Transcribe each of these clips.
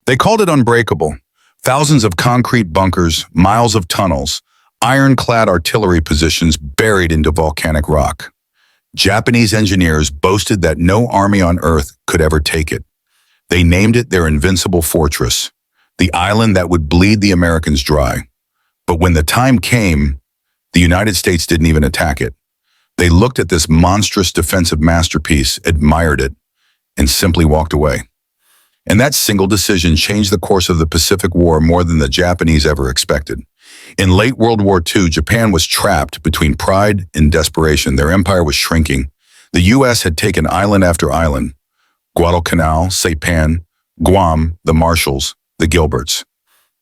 They called it unbreakable. Thousands of concrete bunkers, miles of tunnels, ironclad artillery positions buried into volcanic rock. Japanese engineers boasted that no army on Earth could ever take it. They named it their Invincible Fortress, the island that would bleed the Americans dry. But when the time came, the United States didn't even attack it. They looked at this monstrous defensive masterpiece, admired it, and simply walked away. And that single decision changed the course of the Pacific War more than the Japanese ever expected. In late World War II, Japan was trapped between pride and desperation. Their empire was shrinking. The U.S. had taken island after island: Guadalcanal, Saipan, Guam, the Marshalls, the Gilberts.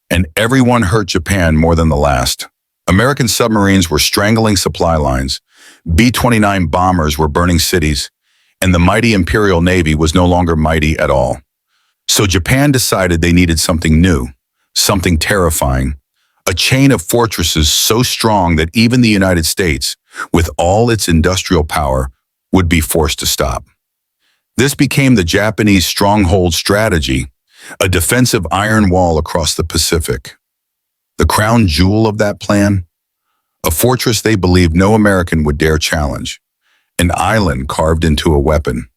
And everyone hurt Japan more than the last. American submarines were strangling supply lines. B-29 bombers were burning cities, and the mighty Imperial Navy was no longer mighty at all. So Japan decided they needed something new, something terrifying, a chain of fortresses so strong that even the United States, with all its industrial power, would be forced to stop. This became the Japanese stronghold strategy, a defensive iron wall across the Pacific. The crown jewel of that plan? A fortress they believed no American would dare challenge, an island carved into a weapon.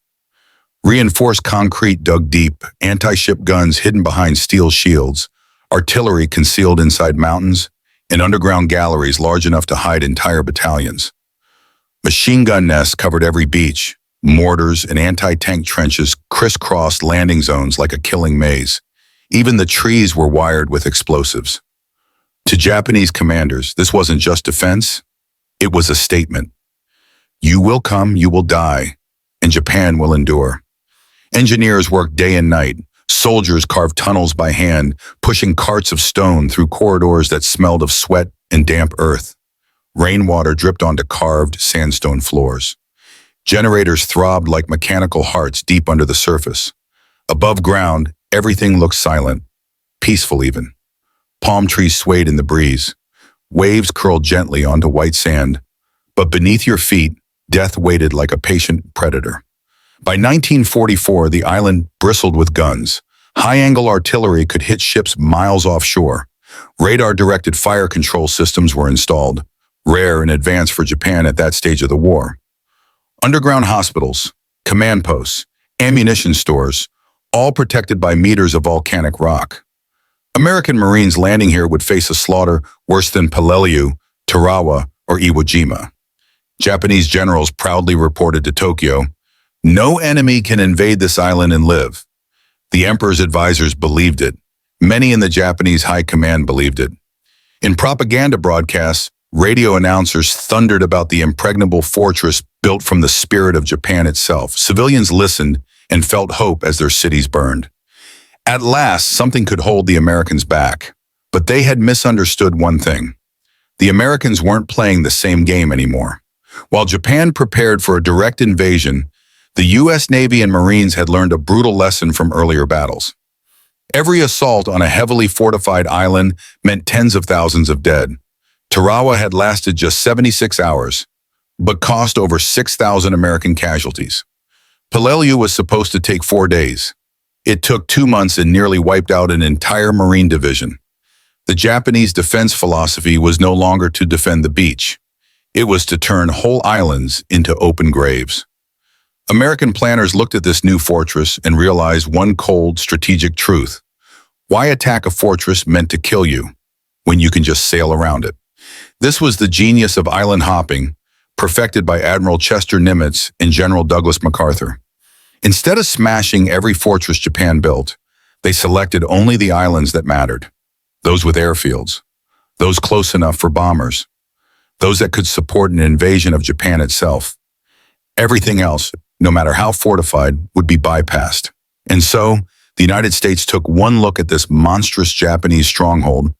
Reinforced concrete dug deep, anti-ship guns hidden behind steel shields, artillery concealed inside mountains, and underground galleries large enough to hide entire battalions. Machine gun nests covered every beach. Mortars and anti-tank trenches crisscrossed landing zones like a killing maze. Even the trees were wired with explosives. To Japanese commanders, this wasn't just defense, it was a statement. You will come, you will die, and Japan will endure. Engineers worked day and night. Soldiers carved tunnels by hand, pushing carts of stone through corridors that smelled of sweat and damp earth. Rainwater dripped onto carved sandstone floors. Generators throbbed like mechanical hearts deep under the surface. Above ground, everything looked silent, peaceful even. Palm trees swayed in the breeze. Waves curled gently onto white sand. But beneath your feet, death waited like a patient predator. By 1944, the island bristled with guns. High-angle artillery could hit ships miles offshore. Radar-directed fire control systems were installed, rare and advanced for Japan at that stage of the war. Underground hospitals, command posts, ammunition stores, all protected by meters of volcanic rock. American Marines landing here would face a slaughter worse than Peleliu, Tarawa, or Iwo Jima. Japanese generals proudly reported to Tokyo, "No enemy can invade this island and live." The emperor's advisors believed it. Many in the Japanese high command believed it. In propaganda broadcasts, radio announcers thundered about the impregnable fortress built from the spirit of Japan itself. Civilians listened and felt hope as their cities burned. At last, something could hold the Americans back. But they had misunderstood one thing. The Americans weren't playing the same game anymore. While Japan prepared for a direct invasion, the U.S. Navy and Marines had learned a brutal lesson from earlier battles. Every assault on a heavily fortified island meant tens of thousands of dead. Tarawa had lasted just 76 hours, but cost over 6,000 American casualties. Peleliu was supposed to take 4 days. It took 2 months and nearly wiped out an entire Marine division. The Japanese defense philosophy was no longer to defend the beach. It was to turn whole islands into open graves. American planners looked at this new fortress and realized one cold, strategic truth. Why attack a fortress meant to kill you when you can just sail around it? This was the genius of island hopping, perfected by Admiral Chester Nimitz and General Douglas MacArthur. Instead of smashing every fortress Japan built, they selected only the islands that mattered. Those with airfields, those close enough for bombers, those that could support an invasion of Japan itself. Everything else, no matter how fortified, would be bypassed. And so, the United States took one look at this monstrous Japanese stronghold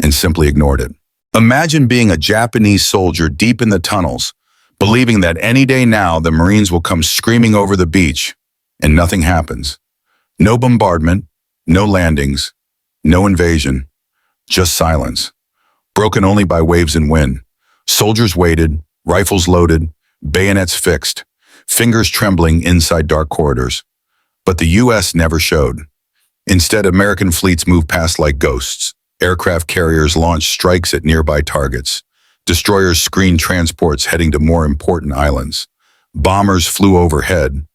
and simply ignored it. Imagine being a Japanese soldier deep in the tunnels, believing that any day now the Marines will come screaming over the beach, and nothing happens. No bombardment, no landings, no invasion, just silence, broken only by waves and wind. Soldiers waited, rifles loaded, bayonets fixed, fingers trembling inside dark corridors. But the U.S. never showed. Instead, American fleets moved past like ghosts. Aircraft carriers launched strikes at nearby targets. Destroyers screened transports heading to more important islands. Bombers flew overhead,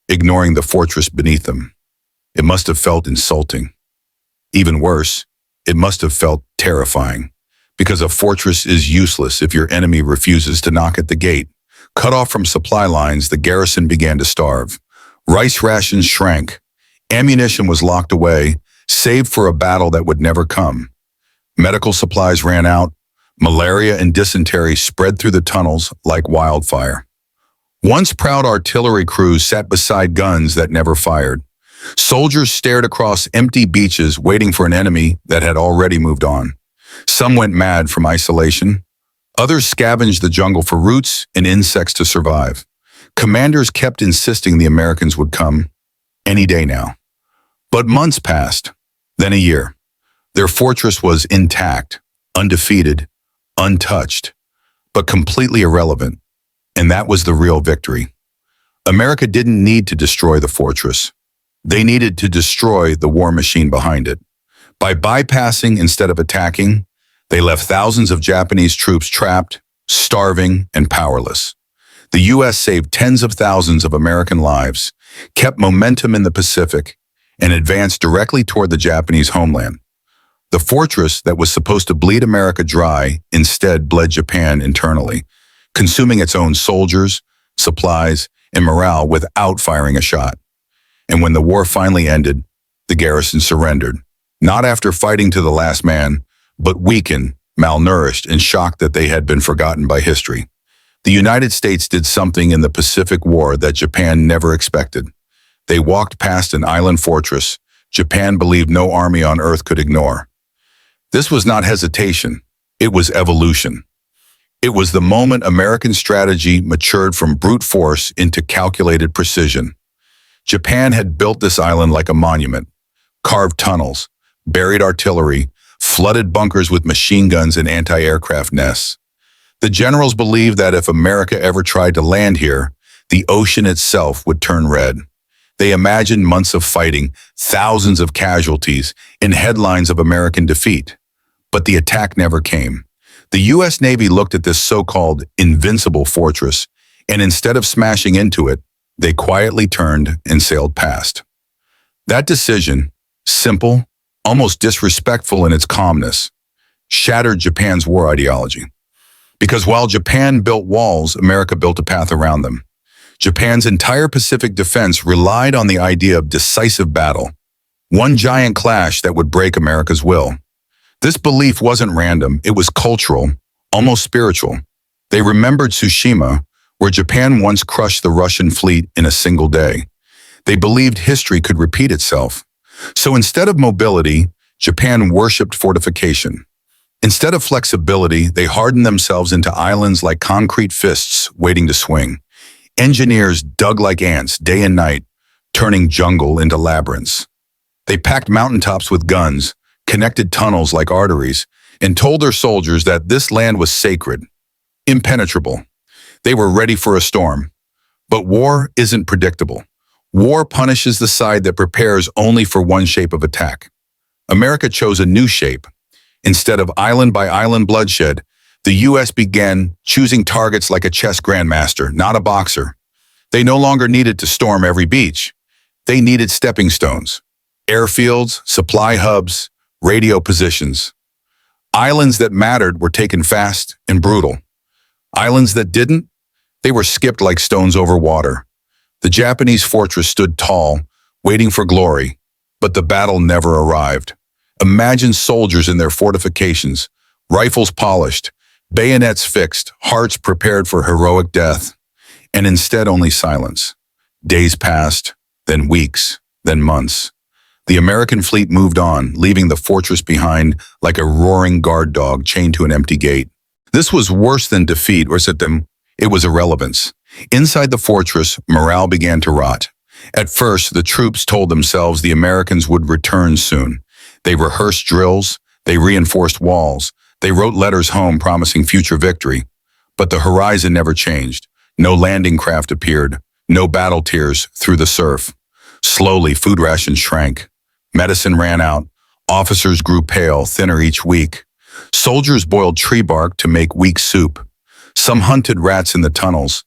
ignoring the fortress beneath them. It must have felt insulting. Even worse, it must have felt terrifying, because a fortress is useless if your enemy refuses to knock at the gate. Cut off from supply lines, the garrison began to starve. Rice rations shrank. Ammunition was locked away, saved for a battle that would never come. Medical supplies ran out. Malaria and dysentery spread through the tunnels like wildfire. Once proud artillery crews sat beside guns that never fired. Soldiers stared across empty beaches waiting for an enemy that had already moved on. Some went mad from isolation. Others scavenged the jungle for roots and insects to survive. Commanders kept insisting the Americans would come any day now. But months passed, then a year. Their fortress was intact, undefeated, untouched, but completely irrelevant. And that was the real victory. America didn't need to destroy the fortress. They needed to destroy the war machine behind it. By bypassing instead of attacking, they left thousands of Japanese troops trapped, starving, and powerless. The U.S. saved tens of thousands of American lives, kept momentum in the Pacific, and advanced directly toward the Japanese homeland. The fortress that was supposed to bleed America dry instead bled Japan internally, consuming its own soldiers, supplies, and morale without firing a shot. And when the war finally ended, the garrison surrendered, not after fighting to the last man, but weakened, malnourished, and shocked that they had been forgotten by history. The United States did something in the Pacific War that Japan never expected. They walked past an island fortress Japan believed no army on Earth could ignore. This was not hesitation, it was evolution. It was the moment American strategy matured from brute force into calculated precision. Japan had built this island like a monument, carved tunnels, buried artillery, flooded bunkers with machine guns and anti-aircraft nests. The generals believed that if America ever tried to land here, the ocean itself would turn red. They imagined months of fighting, thousands of casualties, and headlines of American defeat. But the attack never came. The U.S. Navy looked at this so-called Invincible fortress, and instead of smashing into it, they quietly turned and sailed past. That decision, simple, almost disrespectful in its calmness, shattered Japan's war ideology. Because while Japan built walls, America built a path around them. Japan's entire Pacific defense relied on the idea of decisive battle, one giant clash that would break America's will. This belief wasn't random, it was cultural, almost spiritual. They remembered Tsushima, where Japan once crushed the Russian fleet in a single day. They believed history could repeat itself. So instead of mobility, Japan worshipped fortification. Instead of flexibility, they hardened themselves into islands like concrete fists waiting to swing. Engineers dug like ants day and night, turning jungle into labyrinths. They packed mountaintops with guns, connected tunnels like arteries, and told their soldiers that this land was sacred, impenetrable. They were ready for a storm. But war isn't predictable. War punishes the side that prepares only for one shape of attack. America chose a new shape. Instead of island by island bloodshed, the U.S. began choosing targets like a chess grandmaster, not a boxer. They no longer needed to storm every beach. They needed stepping stones, airfields, supply hubs, radio positions. Islands that mattered were taken fast and brutal. Islands that didn't, they were skipped like stones over water. The Japanese fortress stood tall, waiting for glory, but the battle never arrived. Imagine soldiers in their fortifications, rifles polished, bayonets fixed, hearts prepared for heroic death, and instead only silence. Days passed, then weeks, then months. The American fleet moved on, leaving the fortress behind like a roaring guard dog chained to an empty gate. This was worse than defeat, or it was irrelevance. Inside the fortress, morale began to rot. At first, the troops told themselves the Americans would return soon. They rehearsed drills, they reinforced walls, they wrote letters home promising future victory. But the horizon never changed. No landing craft appeared, no battle tears through the surf. Slowly, food rations shrank. Medicine ran out. Officers grew pale, thinner each week. Soldiers boiled tree bark to make weak soup. Some hunted rats in the tunnels.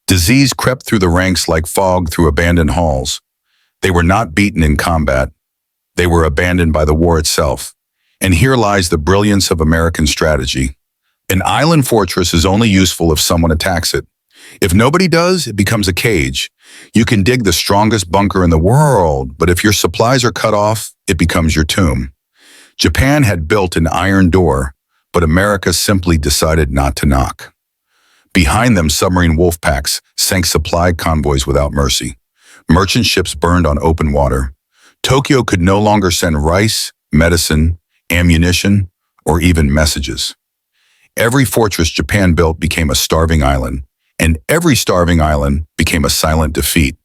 Disease crept through the ranks like fog through abandoned halls. They were not beaten in combat. They were abandoned by the war itself. And here lies the brilliance of American strategy. An island fortress is only useful if someone attacks it. If nobody does, it becomes a cage. You can dig the strongest bunker in the world, but if your supplies are cut off, it becomes your tomb. Japan had built an iron door, but America simply decided not to knock. Behind them, submarine wolf packs sank supply convoys without mercy. Merchant ships burned on open water. Tokyo could no longer send rice, medicine, ammunition, or even messages. Every fortress Japan built became a starving island, and every starving island became a silent defeat.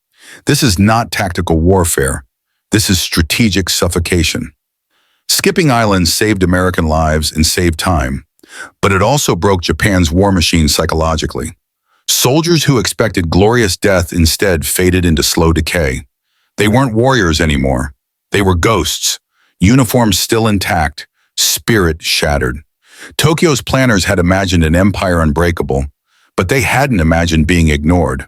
This is not tactical warfare. This is strategic suffocation. Skipping islands saved American lives and saved time, but it also broke Japan's war machine psychologically. Soldiers who expected glorious death instead faded into slow decay. They weren't warriors anymore. They were ghosts, uniforms still intact, spirit shattered. Tokyo's planners had imagined an empire unbreakable, but they hadn't imagined being ignored.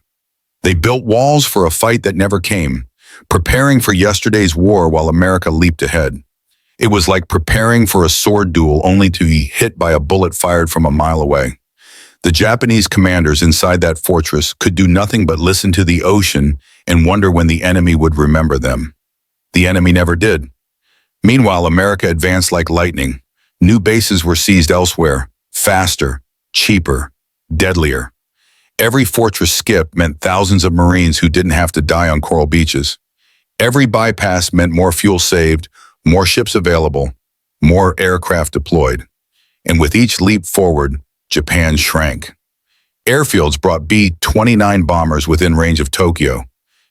They built walls for a fight that never came, preparing for yesterday's war while America leaped ahead. It was like preparing for a sword duel only to be hit by a bullet fired from a mile away. The Japanese commanders inside that fortress could do nothing but listen to the ocean and wonder when the enemy would remember them. The enemy never did. Meanwhile, America advanced like lightning. New bases were seized elsewhere, faster, cheaper, deadlier. Every fortress skip meant thousands of Marines who didn't have to die on coral beaches. Every bypass meant more fuel saved, more ships available, more aircraft deployed. And with each leap forward, Japan shrank. Airfields brought B-29 bombers within range of Tokyo.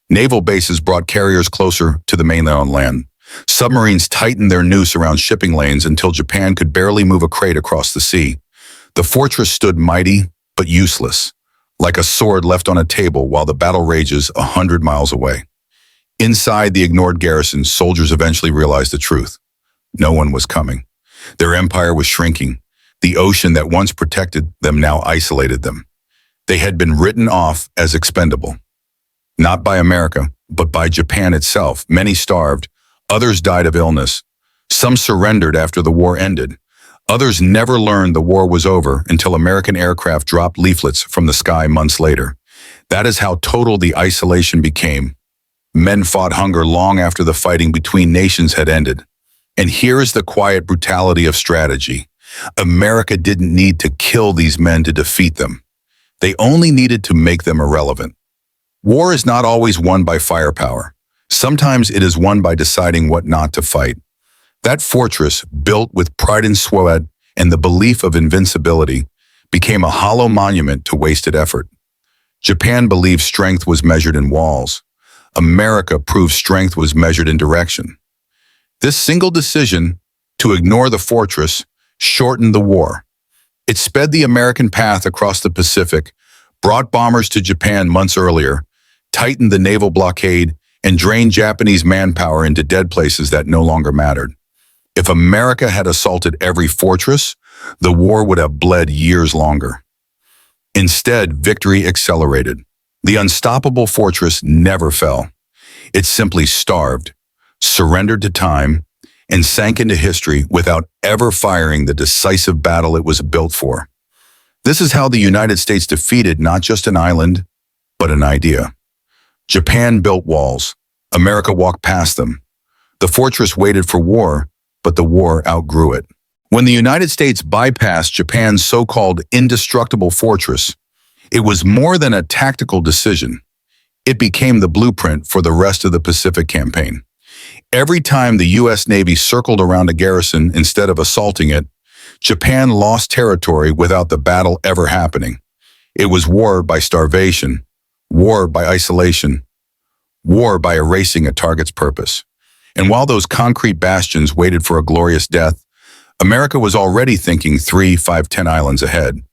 Naval bases brought carriers closer to the mainland land. Submarines tightened their noose around shipping lanes until Japan could barely move a crate across the sea. The fortress stood mighty, but useless, like a sword left on a table while the battle rages 100 miles away. Inside the ignored garrison, soldiers eventually realized the truth. No one was coming. Their empire was shrinking. The ocean that once protected them now isolated them. They had been written off as expendable. Not by America, but by Japan itself. Many starved. Others died of illness. Some surrendered after the war ended. Others never learned the war was over until American aircraft dropped leaflets from the sky months later. That is how total the isolation became. Men fought hunger long after the fighting between nations had ended. And here is the quiet brutality of strategy. America didn't need to kill these men to defeat them. They only needed to make them irrelevant. War is not always won by firepower. Sometimes it is won by deciding what not to fight. That fortress, built with pride and sweat and the belief of invincibility, became a hollow monument to wasted effort. Japan believed strength was measured in walls. America proved strength was measured in direction. This single decision to ignore the fortress shortened the war. It sped the American path across the Pacific, brought bombers to Japan months earlier, tightened the naval blockade, and drained Japanese manpower into dead places that no longer mattered. If America had assaulted every fortress, the war would have bled years longer. Instead, victory accelerated. The unstoppable fortress never fell. It simply starved, surrendered to time, and sank into history without ever firing the decisive battle it was built for. This is how the United States defeated not just an island, but an idea. Japan built walls. America walked past them. The fortress waited for war, but the war outgrew it. When the United States bypassed Japan's so-called indestructible fortress, it was more than a tactical decision. It became the blueprint for the rest of the Pacific campaign. Every time the U.S. Navy circled around a garrison instead of assaulting it, Japan lost territory without the battle ever happening. It was war by starvation, war by isolation, war by erasing a target's purpose. And while those concrete bastions waited for a glorious death, America was already thinking 3, 5, 10 islands ahead.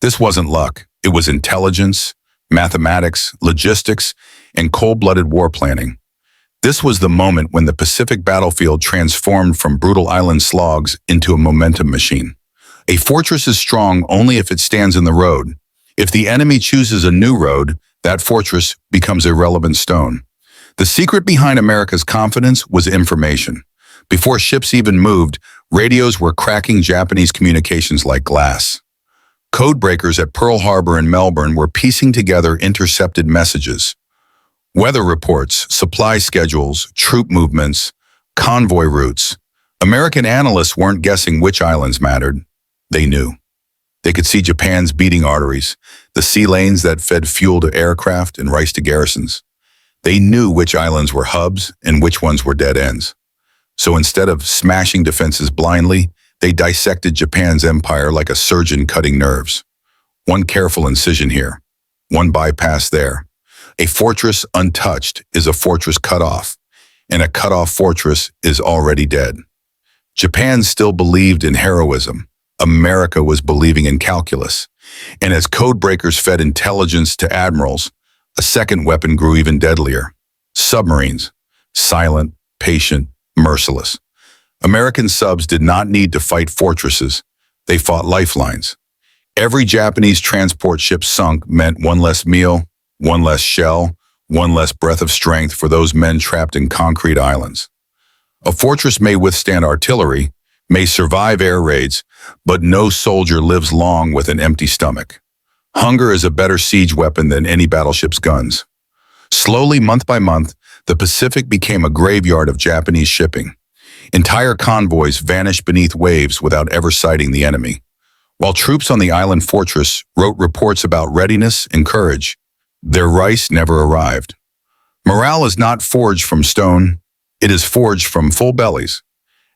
This wasn't luck. It was intelligence, mathematics, logistics, and cold-blooded war planning. This was the moment when the Pacific battlefield transformed from brutal island slogs into a momentum machine. A fortress is strong only if it stands in the road. If the enemy chooses a new road, that fortress becomes irrelevant stone. The secret behind America's confidence was information. Before ships even moved, radios were cracking Japanese communications like glass. Codebreakers at Pearl Harbor and Melbourne were piecing together intercepted messages. Weather reports, supply schedules, troop movements, convoy routes. American analysts weren't guessing which islands mattered. They knew. They could see Japan's beating arteries, the sea lanes that fed fuel to aircraft and rice to garrisons. They knew which islands were hubs and which ones were dead ends. So instead of smashing defenses blindly, they dissected Japan's empire like a surgeon cutting nerves. One careful incision here, one bypass there. A fortress untouched is a fortress cut off, and a cut-off fortress is already dead. Japan still believed in heroism. America was believing in calculus. And as codebreakers fed intelligence to admirals, a second weapon grew even deadlier. Submarines. Silent, patient, merciless. American subs did not need to fight fortresses. They fought lifelines. Every Japanese transport ship sunk meant one less meal, one less shell, one less breath of strength for those men trapped in concrete islands. A fortress may withstand artillery, may survive air raids, but no soldier lives long with an empty stomach. Hunger is a better siege weapon than any battleship's guns. Slowly, month by month, the Pacific became a graveyard of Japanese shipping. Entire convoys vanished beneath waves without ever sighting the enemy. While troops on the island fortress wrote reports about readiness and courage, their rice never arrived. Morale is not forged from stone, it is forged from full bellies.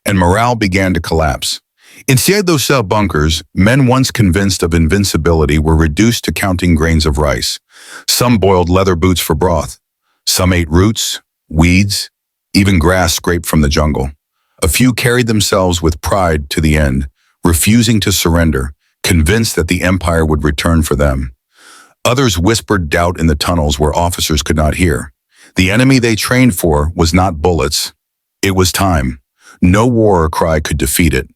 And morale began to collapse. Inside those cell bunkers, men once convinced of invincibility were reduced to counting grains of rice. Some boiled leather boots for broth. Some ate roots, weeds, even grass scraped from the jungle. A few carried themselves with pride to the end, refusing to surrender, convinced that the empire would return for them. Others whispered doubt in the tunnels where officers could not hear. The enemy they trained for was not bullets. It was time. No war cry could defeat it.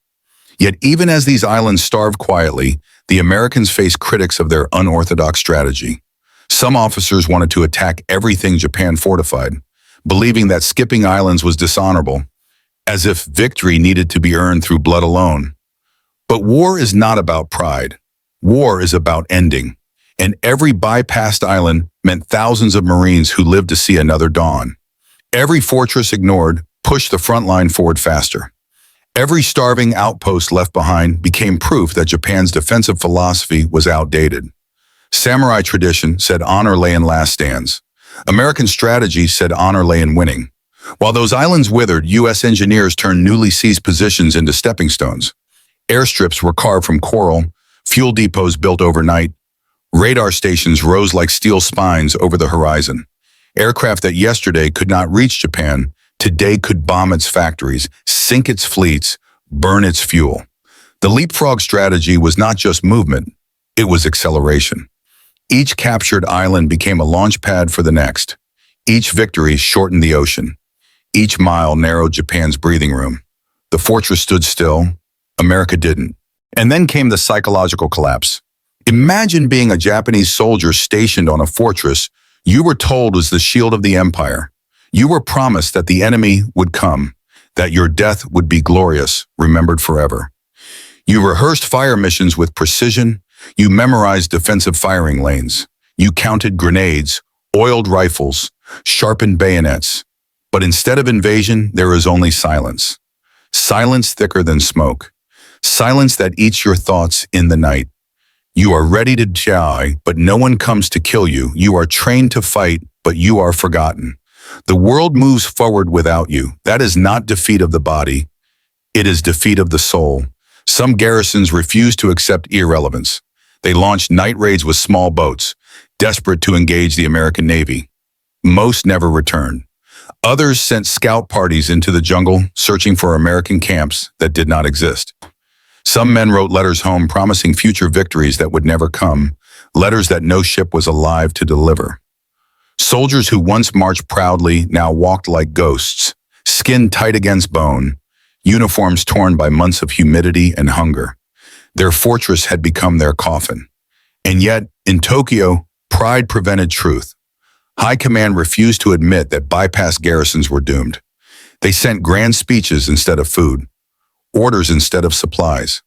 Yet even as these islands starved quietly, the Americans faced critics of their unorthodox strategy. Some officers wanted to attack everything Japan fortified, believing that skipping islands was dishonorable, as if victory needed to be earned through blood alone. But war is not about pride. War is about ending. And every bypassed island meant thousands of Marines who lived to see another dawn. Every fortress ignored pushed the front line forward faster. Every starving outpost left behind became proof that Japan's defensive philosophy was outdated. Samurai tradition said honor lay in last stands. American strategy said honor lay in winning. While those islands withered, U.S. engineers turned newly seized positions into stepping stones. Airstrips were carved from coral, fuel depots built overnight, radar stations rose like steel spines over the horizon. Aircraft that yesterday could not reach Japan today could bomb its factories, sink its fleets, burn its fuel. The leapfrog strategy was not just movement, it was acceleration. Each captured island became a launch pad for the next. Each victory shortened the ocean. Each mile narrowed Japan's breathing room. The fortress stood still, America didn't. And then came the psychological collapse. Imagine being a Japanese soldier stationed on a fortress you were told was the shield of the empire. You were promised that the enemy would come, that your death would be glorious, remembered forever. You rehearsed fire missions with precision. You memorized defensive firing lanes. You counted grenades, oiled rifles, sharpened bayonets. But instead of invasion, there is only silence. Silence thicker than smoke. Silence that eats your thoughts in the night. You are ready to die, but no one comes to kill you. You are trained to fight, but you are forgotten. The world moves forward without you. That is not defeat of the body. It is defeat of the soul. Some garrisons refused to accept irrelevance. They launched night raids with small boats, desperate to engage the American Navy. Most never returned. Others sent scout parties into the jungle, searching for American camps that did not exist. Some men wrote letters home promising future victories that would never come, letters that no ship was alive to deliver. Soldiers who once marched proudly now walked like ghosts, skin tight against bone, uniforms torn by months of humidity and hunger. Their fortress had become their coffin. And yet, in Tokyo, pride prevented truth. High command refused to admit that bypass garrisons were doomed. They sent grand speeches instead of food, orders instead of supplies.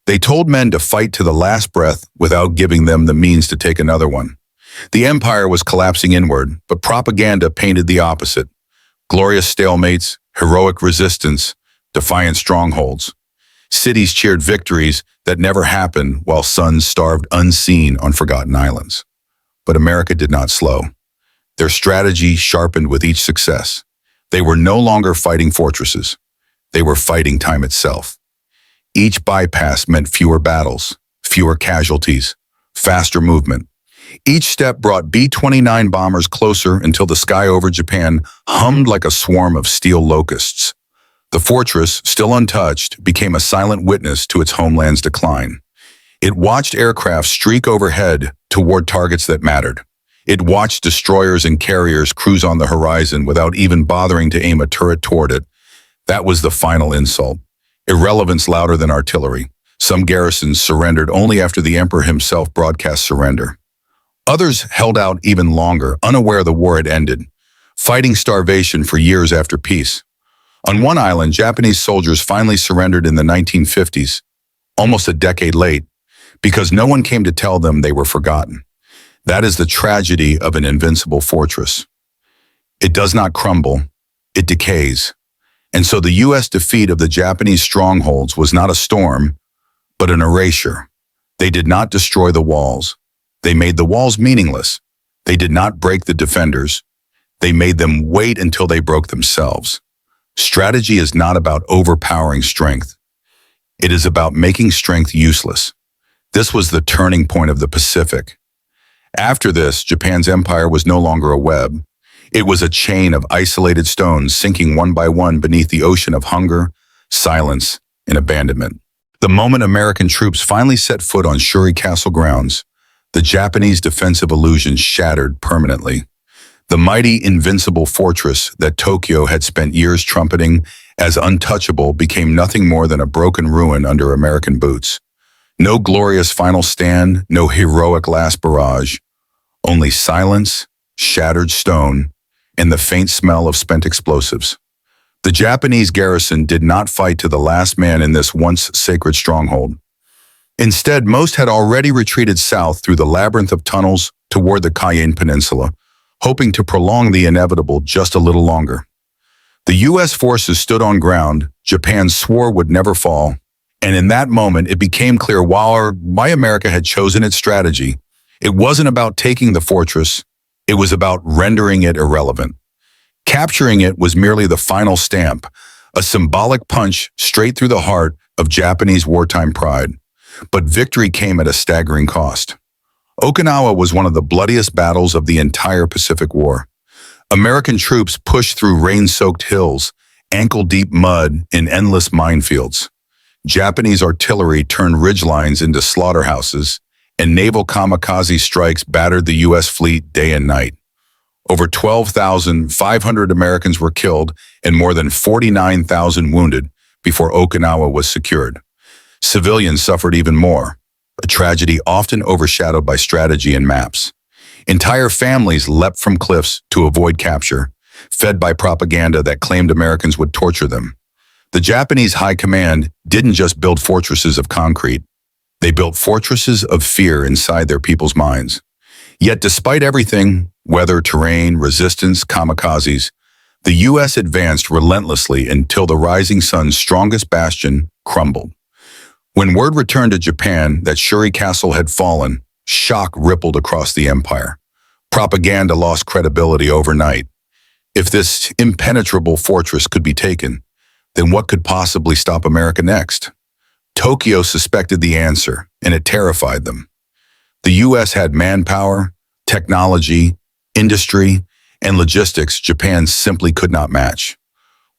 They told men to fight to the last breath without giving them the means to take another one. The empire was collapsing inward, but propaganda painted the opposite. Glorious stalemates, heroic resistance, defiant strongholds. Cities cheered victories that never happened while sons starved unseen on forgotten islands. But America did not slow. Their strategy sharpened with each success. They were no longer fighting fortresses. They were fighting time itself. Each bypass meant fewer battles, fewer casualties, faster movement. Each step brought B-29 bombers closer until the sky over Japan hummed like a swarm of steel locusts. The fortress, still untouched, became a silent witness to its homeland's decline. It watched aircraft streak overhead toward targets that mattered. It watched destroyers and carriers cruise on the horizon without even bothering to aim a turret toward it. That was the final insult. Irrelevance louder than artillery. Some garrisons surrendered only after the emperor himself broadcast surrender. Others held out even longer, unaware the war had ended, fighting starvation for years after peace. On one island, Japanese soldiers finally surrendered in the 1950s, almost a decade late, because no one came to tell them they were forgotten. That is the tragedy of an invincible fortress. It does not crumble, it decays. And so the U.S. defeat of the Japanese strongholds was not a storm, but an erasure. They did not destroy the walls. They made the walls meaningless. They did not break the defenders. They made them wait until they broke themselves. Strategy is not about overpowering strength. It is about making strength useless. This was the turning point of the Pacific. After this, Japan's empire was no longer a web. It was a chain of isolated stones sinking one by one beneath the ocean of hunger, silence, and abandonment. The moment American troops finally set foot on Shuri Castle grounds, the Japanese defensive illusion shattered permanently. The mighty Invincible fortress that Tokyo had spent years trumpeting as untouchable became nothing more than a broken ruin under American boots. No glorious final stand, no heroic last barrage, only silence, shattered stone, and the faint smell of spent explosives. The Japanese garrison did not fight to the last man in this once sacred stronghold. Instead, most had already retreated south through the labyrinth of tunnels toward the Cayenne Peninsula, hoping to prolong the inevitable just a little longer. The U.S. forces stood on ground Japan swore would never fall, and in that moment it became clear why America had chosen its strategy. It wasn't about taking the fortress, it was about rendering it irrelevant. Capturing it was merely the final stamp, a symbolic punch straight through the heart of Japanese wartime pride. But victory came at a staggering cost. Okinawa was one of the bloodiest battles of the entire Pacific War. American troops pushed through rain-soaked hills, ankle-deep mud, and endless minefields. Japanese artillery turned ridgelines into slaughterhouses, and naval kamikaze strikes battered the U.S. fleet day and night. Over 12,500 Americans were killed and more than 49,000 wounded before Okinawa was secured. Civilians suffered even more, a tragedy often overshadowed by strategy and maps. Entire families leapt from cliffs to avoid capture, fed by propaganda that claimed Americans would torture them. The Japanese high command didn't just build fortresses of concrete. They built fortresses of fear inside their people's minds. Yet despite everything, weather, terrain, resistance, kamikazes, the U.S. advanced relentlessly until the rising sun's strongest bastion crumbled. When word returned to Japan that Shuri Castle had fallen, shock rippled across the empire. Propaganda lost credibility overnight. If this impenetrable fortress could be taken, then what could possibly stop America next? Tokyo suspected the answer, and it terrified them. The U.S. had manpower, technology, industry, and logistics Japan simply could not match.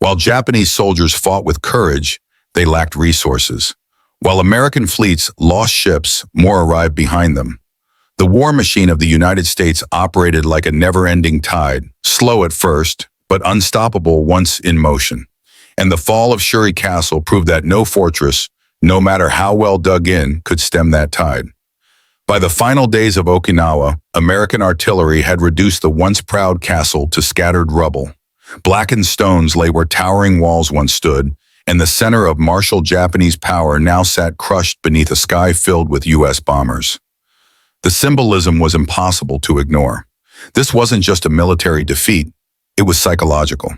While Japanese soldiers fought with courage, they lacked resources. While American fleets lost ships, more arrived behind them. The war machine of the United States operated like a never-ending tide, slow at first, but unstoppable once in motion. And the fall of Shuri Castle proved that no fortress, no matter how well dug in, could stem that tide. By the final days of Okinawa, American artillery had reduced the once proud castle to scattered rubble. Blackened stones lay where towering walls once stood, and the center of martial Japanese power now sat crushed beneath a sky filled with U.S. bombers. The symbolism was impossible to ignore. This wasn't just a military defeat, it was psychological.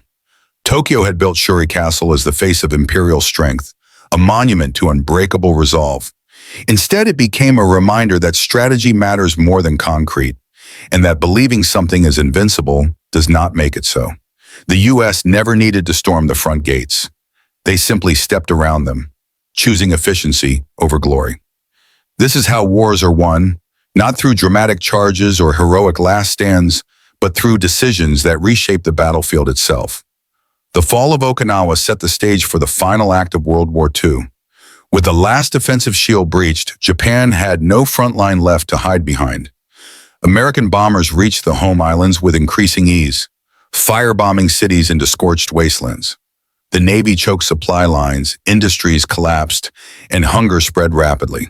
Tokyo had built Shuri Castle as the face of imperial strength, a monument to unbreakable resolve. Instead, it became a reminder that strategy matters more than concrete, and that believing something is invincible does not make it so. The U.S. never needed to storm the front gates. They simply stepped around them, choosing efficiency over glory. This is how wars are won, not through dramatic charges or heroic last stands, but through decisions that reshape the battlefield itself. The fall of Okinawa set the stage for the final act of World War II. With the last defensive shield breached, Japan had no front line left to hide behind. American bombers reached the home islands with increasing ease, firebombing cities into scorched wastelands. The Navy choked supply lines, industries collapsed, and hunger spread rapidly.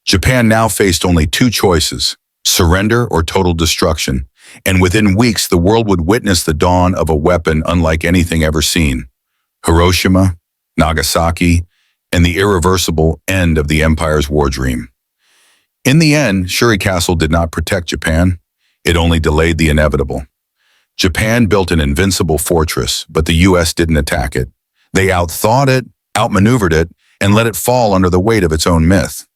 Japan now faced only two choices: surrender or total destruction, and within weeks the world would witness the dawn of a weapon unlike anything ever seen. Hiroshima, Nagasaki, and the irreversible end of the empire's war dream. In the end, Shuri Castle did not protect Japan. It only delayed the inevitable. Japan built an invincible fortress, but the U.S. didn't attack it. They outthought it, outmaneuvered it, and let it fall under the weight of its own myth.